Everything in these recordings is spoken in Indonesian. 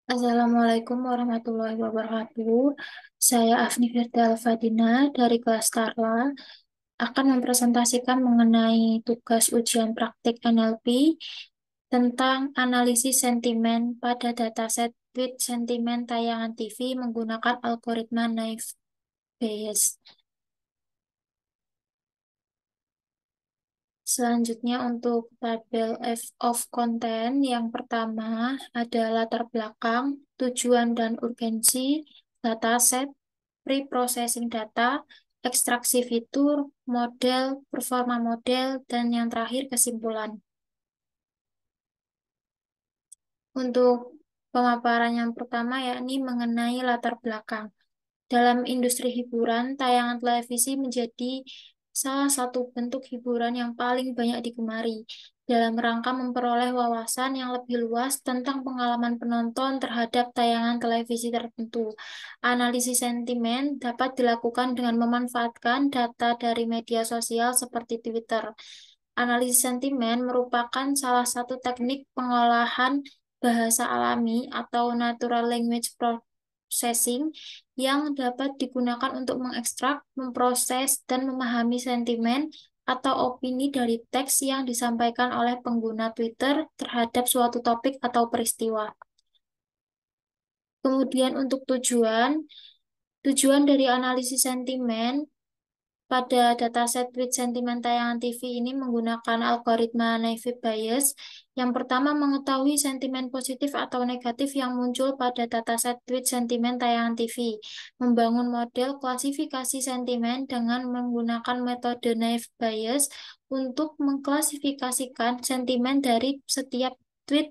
Assalamualaikum warahmatullahi wabarakatuh. Saya Afni Firdaus Fadina dari kelas Tarla akan mempresentasikan mengenai tugas ujian praktik NLP tentang analisis sentimen pada dataset tweet sentimen tayangan TV menggunakan algoritma Naive Bayes. Selanjutnya untuk tabel of content yang pertama ada latar belakang, tujuan dan urgensi, dataset, pre-processing data, ekstraksi fitur, model, performa model, dan yang terakhir kesimpulan. Untuk pemaparan yang pertama yakni mengenai latar belakang. Dalam industri hiburan, tayangan televisi menjadi salah satu bentuk hiburan yang paling banyak digemari dalam rangka memperoleh wawasan yang lebih luas tentang pengalaman penonton terhadap tayangan televisi tertentu. Analisis sentimen dapat dilakukan dengan memanfaatkan data dari media sosial seperti Twitter. Analisis sentimen merupakan salah satu teknik pengolahan bahasa alami atau natural language processing yang dapat digunakan untuk mengekstrak, memproses, dan memahami sentimen atau opini dari teks yang disampaikan oleh pengguna Twitter terhadap suatu topik atau peristiwa. Kemudian untuk tujuan dari analisis sentimen pada dataset tweet sentimen tayangan TV ini menggunakan algoritma Naive Bayes. Yang pertama, mengetahui sentimen positif atau negatif yang muncul pada dataset tweet sentimen tayangan TV. Membangun model klasifikasi sentimen dengan menggunakan metode Naive Bayes untuk mengklasifikasikan sentimen dari setiap tweet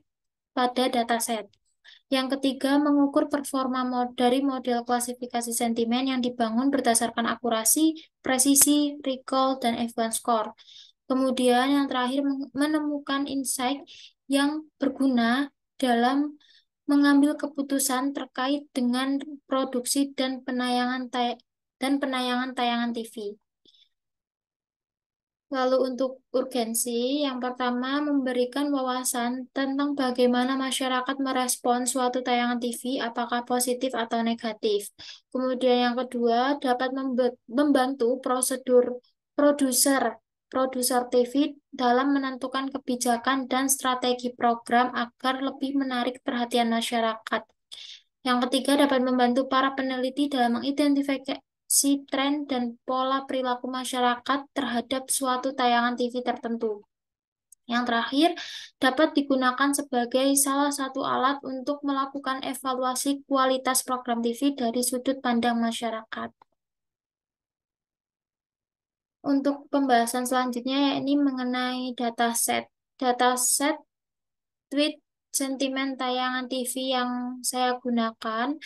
pada dataset. Yang ketiga, mengukur performa dari model klasifikasi sentimen yang dibangun berdasarkan akurasi, presisi, recall, dan F1 score. Kemudian yang terakhir, menemukan insight yang berguna dalam mengambil keputusan terkait dengan produksi dan penayangan tayangan TV. Lalu untuk urgensi, yang pertama memberikan wawasan tentang bagaimana masyarakat merespon suatu tayangan TV, apakah positif atau negatif. Kemudian yang kedua, dapat membantu produser produser TV dalam menentukan kebijakan dan strategi program agar lebih menarik perhatian masyarakat. Yang ketiga, dapat membantu para peneliti dalam mengidentifikasi tren dan pola perilaku masyarakat terhadap suatu tayangan TV tertentu. Yang terakhir, dapat digunakan sebagai salah satu alat untuk melakukan evaluasi kualitas program TV dari sudut pandang masyarakat. Untuk pembahasan selanjutnya, yakni mengenai dataset. Dataset tweet sentimen tayangan TV yang saya gunakan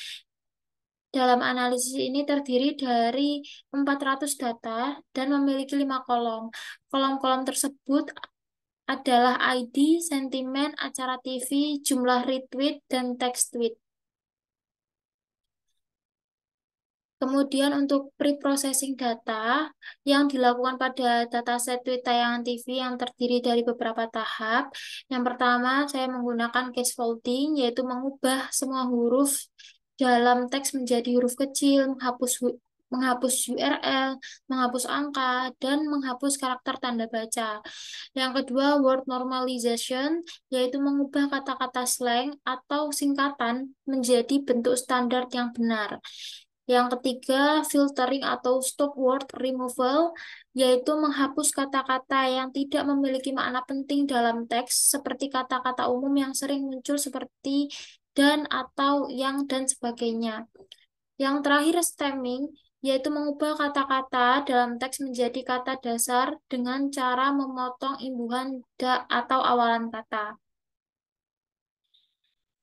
dalam analisis ini terdiri dari 400 data dan memiliki 5 kolom. Kolom-kolom tersebut adalah ID, sentimen, acara TV, jumlah retweet, dan teks tweet. Kemudian untuk pre-processing data yang dilakukan pada dataset tweet tayangan TV yang terdiri dari beberapa tahap. Yang pertama, saya menggunakan case folding, yaitu mengubah semua huruf dalam teks menjadi huruf kecil, menghapus URL, menghapus angka, dan menghapus karakter tanda baca. Yang kedua, word normalization, yaitu mengubah kata-kata slang atau singkatan menjadi bentuk standar yang benar. Yang ketiga, filtering atau stop word removal, yaitu menghapus kata-kata yang tidak memiliki makna penting dalam teks, seperti kata-kata umum yang sering muncul seperti dan, atau, yang, dan sebagainya. Yang terakhir, stemming, yaitu mengubah kata-kata dalam teks menjadi kata dasar dengan cara memotong imbuhan da atau awalan kata.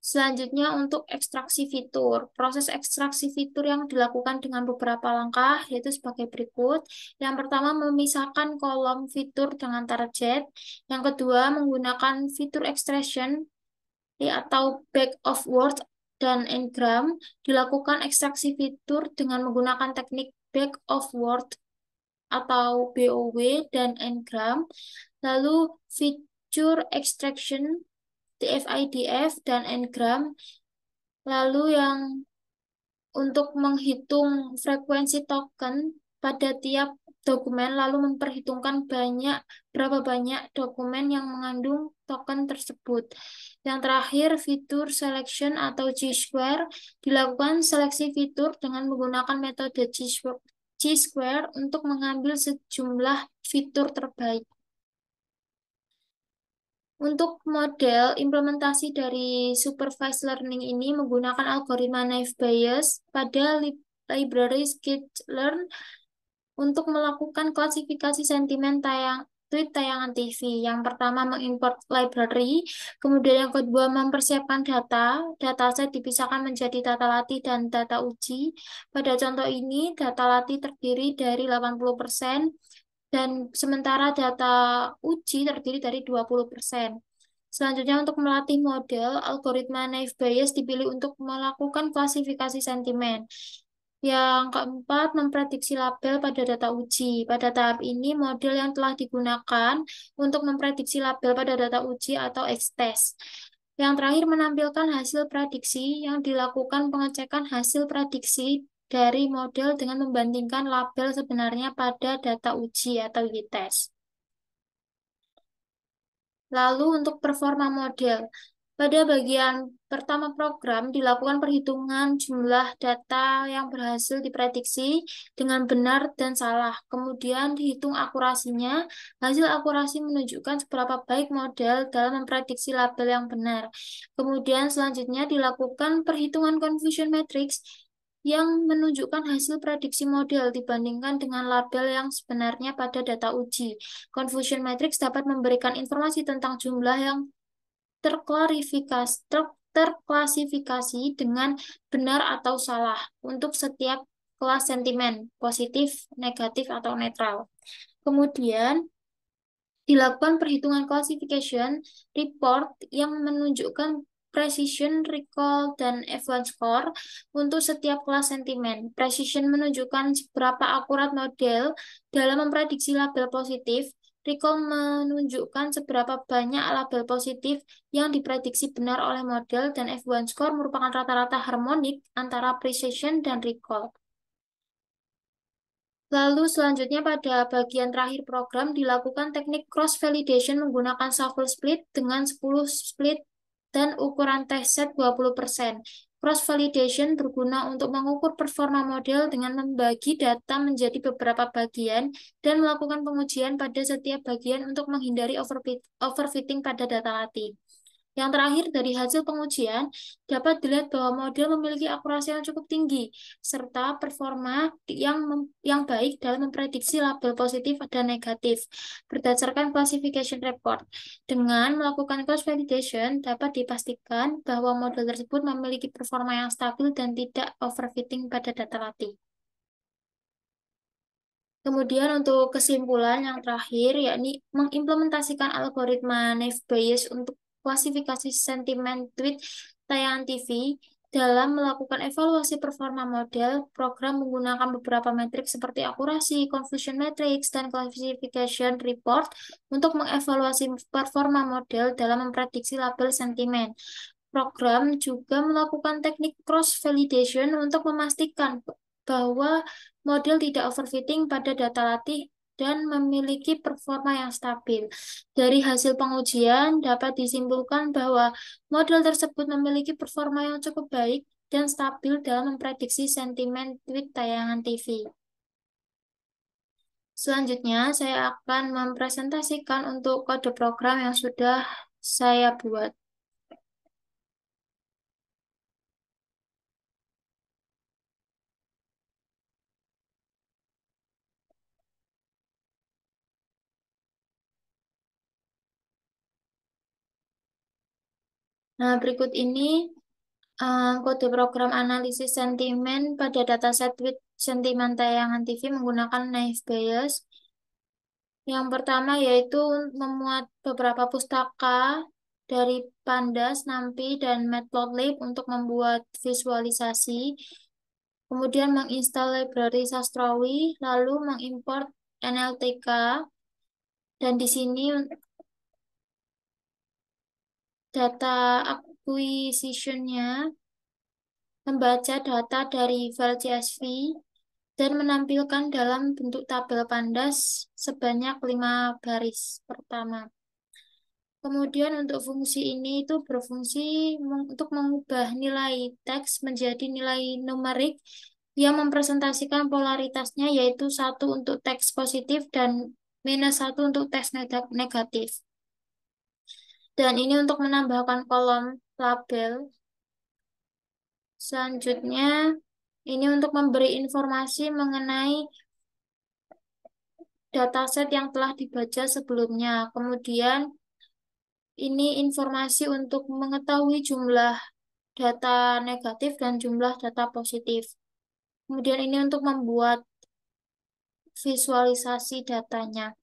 Selanjutnya untuk ekstraksi fitur. Proses ekstraksi fitur yang dilakukan dengan beberapa langkah yaitu sebagai berikut. Yang pertama memisahkan kolom fitur dengan target. Yang kedua menggunakan fitur extraction atau back of word dan n-gram. Dilakukan ekstraksi fitur dengan menggunakan teknik back of word atau BOW dan n-gram. Lalu feature extraction TF-IDF dan Ngram Lalu yang untuk menghitung frekuensi token pada tiap dokumen, lalu memperhitungkan berapa banyak dokumen yang mengandung token tersebut. Yang terakhir, fitur selection atau Chi-square. Dilakukan seleksi fitur dengan menggunakan metode Chi-square untuk mengambil sejumlah fitur terbaik. Untuk model implementasi dari supervised learning ini menggunakan algoritma naive Bayes pada library Skitlearn untuk melakukan klasifikasi sentimen tweet tayangan TV. Yang pertama mengimport library, kemudian yang kedua mempersiapkan dataset dipisahkan menjadi data latih dan data uji. Pada contoh ini, data latih terdiri dari 80% dan sementara data uji terdiri dari 20%. Selanjutnya untuk melatih model, algoritma naive Bayes dipilih untuk melakukan klasifikasi sentimen. Yang keempat, memprediksi label pada data uji. Pada tahap ini, model yang telah digunakan untuk memprediksi label pada data uji atau X-test. Yang terakhir, menampilkan hasil prediksi yang dilakukan pengecekan hasil prediksi dari model dengan membandingkan label sebenarnya pada data uji atau Y-test. Lalu untuk performa model, pada bagian pertama program dilakukan perhitungan jumlah data yang berhasil diprediksi dengan benar dan salah. Kemudian dihitung akurasinya. Hasil akurasi menunjukkan seberapa baik model dalam memprediksi label yang benar. Kemudian selanjutnya dilakukan perhitungan confusion matrix yang menunjukkan hasil prediksi model dibandingkan dengan label yang sebenarnya pada data uji. Confusion matrix dapat memberikan informasi tentang jumlah yang terklasifikasi dengan benar atau salah untuk setiap kelas sentimen, positif, negatif, atau netral. Kemudian dilakukan perhitungan classification report yang menunjukkan precision, recall, dan F1 score untuk setiap kelas sentimen. Precision menunjukkan seberapa akurat model dalam memprediksi label positif. Recall menunjukkan seberapa banyak label positif yang diprediksi benar oleh model, dan F1 score merupakan rata-rata harmonik antara precision dan recall. Lalu selanjutnya pada bagian terakhir program dilakukan teknik cross validation menggunakan shuffle split dengan 10 split dan ukuran test set 20%. Cross validation berguna untuk mengukur performa model dengan membagi data menjadi beberapa bagian dan melakukan pengujian pada setiap bagian untuk menghindari overfitting pada data latih. Yang terakhir, dari hasil pengujian, dapat dilihat bahwa model memiliki akurasi yang cukup tinggi, serta performa yang baik dalam memprediksi label positif dan negatif, berdasarkan classification report. Dengan melakukan cross validation, dapat dipastikan bahwa model tersebut memiliki performa yang stabil dan tidak overfitting pada data latih. Kemudian untuk kesimpulan yang terakhir, yakni mengimplementasikan algoritma naive Bayes untuk klasifikasi sentimen tweet tayangan TV dalam melakukan evaluasi performa model, program menggunakan beberapa metrik seperti akurasi, confusion matrix, dan classification report untuk mengevaluasi performa model dalam memprediksi label sentimen. Program juga melakukan teknik cross validation untuk memastikan bahwa model tidak overfitting pada data latih dan memiliki performa yang stabil. Dari hasil pengujian dapat disimpulkan bahwa model tersebut memiliki performa yang cukup baik dan stabil dalam memprediksi sentimen tweet tayangan TV. Selanjutnya, saya akan mempresentasikan untuk kode program yang sudah saya buat. Nah, berikut ini kode program analisis sentimen pada dataset tweet sentimen tayangan TV menggunakan naive Bayes. Yang pertama yaitu memuat beberapa pustaka dari Pandas, NumPy, dan Matplotlib untuk membuat visualisasi. Kemudian menginstal library Sastrawi, lalu mengimport NLTK, dan di sini data acquisition-nya membaca data dari file CSV, dan menampilkan dalam bentuk tabel pandas sebanyak 5 baris pertama. Kemudian untuk fungsi ini itu berfungsi untuk mengubah nilai teks menjadi nilai numerik yang mempresentasikan polaritasnya, yaitu 1 untuk teks positif dan -1 untuk teks negatif. Dan ini untuk menambahkan kolom label. Selanjutnya, ini untuk memberi informasi mengenai dataset yang telah dibaca sebelumnya. Kemudian, ini informasi untuk mengetahui jumlah data negatif dan jumlah data positif. Kemudian ini untuk membuat visualisasi datanya.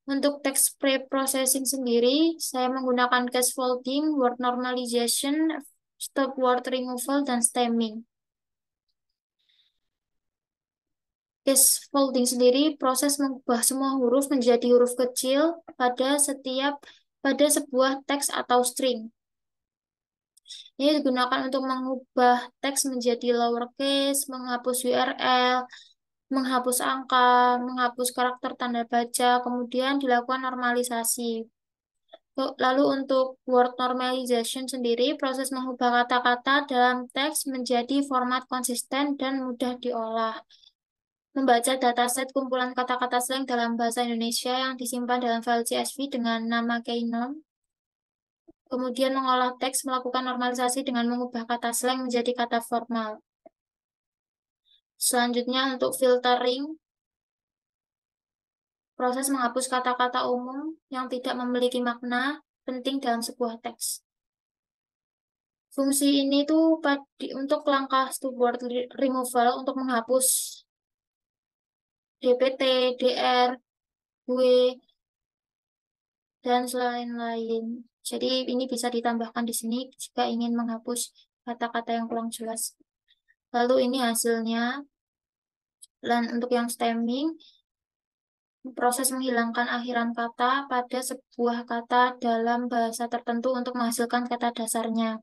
Untuk text pre-processing sendiri, saya menggunakan scaffolding, word normalization, stop word removal, dan stemming. Scaffolding sendiri proses mengubah semua huruf menjadi huruf kecil pada sebuah teks atau string. Ini digunakan untuk mengubah teks menjadi lowercase, menghapus URL, menghapus angka, menghapus karakter tanda baca, kemudian dilakukan normalisasi. Lalu untuk word normalization sendiri, proses mengubah kata-kata dalam teks menjadi format konsisten dan mudah diolah. Membaca dataset kumpulan kata-kata slang dalam bahasa Indonesia yang disimpan dalam file CSV dengan nama keynote. Kemudian mengolah teks, melakukan normalisasi dengan mengubah kata slang menjadi kata formal. Selanjutnya untuk filtering, proses menghapus kata-kata umum yang tidak memiliki makna penting dalam sebuah teks. Fungsi ini tuh untuk langkah word removal untuk menghapus DPT, DR, W, dan lain-lain. Jadi ini bisa ditambahkan di sini jika ingin menghapus kata-kata yang kurang jelas. Lalu ini hasilnya. Dan untuk yang stemming, proses menghilangkan akhiran kata pada sebuah kata dalam bahasa tertentu untuk menghasilkan kata dasarnya.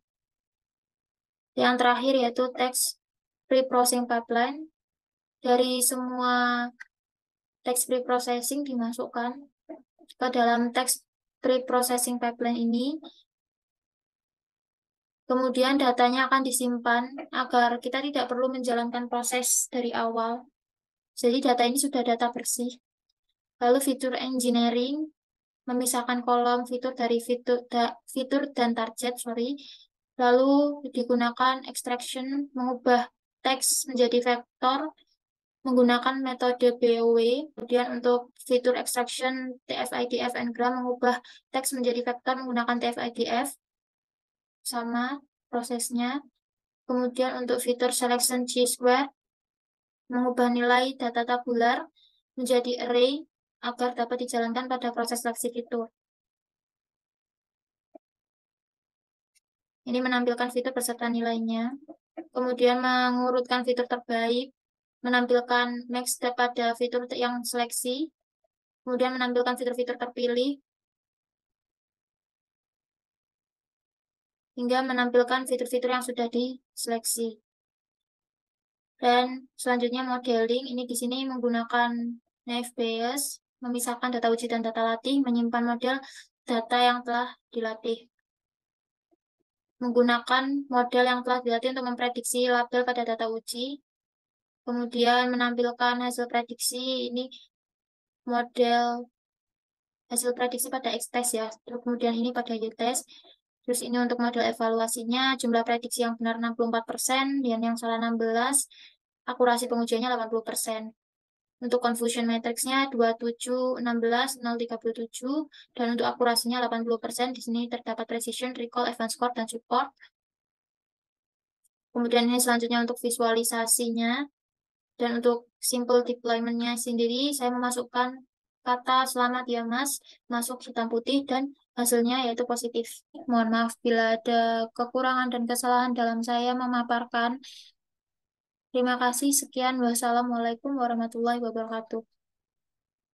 Yang terakhir yaitu text pre-processing pipeline. Dari semua text pre-processing dimasukkan ke dalam text pre-processing pipeline ini. Kemudian datanya akan disimpan agar kita tidak perlu menjalankan proses dari awal. Jadi data ini sudah data bersih. Lalu fitur engineering, memisahkan kolom fitur dari fitur dan target, Lalu digunakan extraction, mengubah teks menjadi vektor menggunakan metode BOW. Kemudian untuk fitur extraction TF-IDF ngram, mengubah teks menjadi vektor menggunakan TF-IDF. Sama prosesnya. Kemudian untuk fitur selection chi-square, mengubah nilai data tabular menjadi array agar dapat dijalankan pada proses seleksi fitur. Ini menampilkan fitur beserta nilainya. Kemudian mengurutkan fitur terbaik, menampilkan max pada fitur yang seleksi, kemudian menampilkan fitur-fitur terpilih, hingga menampilkan fitur-fitur yang sudah diseleksi. Dan selanjutnya modeling, ini di sini menggunakan naive Bayes, memisahkan data uji dan data latih, menyimpan model data yang telah dilatih. Menggunakan model yang telah dilatih untuk memprediksi label pada data uji. Kemudian menampilkan hasil prediksi, ini model hasil prediksi pada X-test ya. Kemudian ini pada Y-test. Terus ini untuk model evaluasinya, jumlah prediksi yang benar 64%, dan yang salah 16%, akurasi pengujiannya 80%. Untuk confusion matrix-nya 27, 16, 0, 37, dan untuk akurasinya 80%. Di sini terdapat precision, recall, advanced score, dan support. Kemudian ini selanjutnya untuk visualisasinya. Dan untuk simple deployment-nya sendiri, saya memasukkan kata selamat ya mas, masuk hitam putih, dan hasilnya yaitu positif. Mohon maaf bila ada kekurangan dan kesalahan dalam saya memaparkan. Terima kasih, sekian. Wassalamualaikum warahmatullahi wabarakatuh.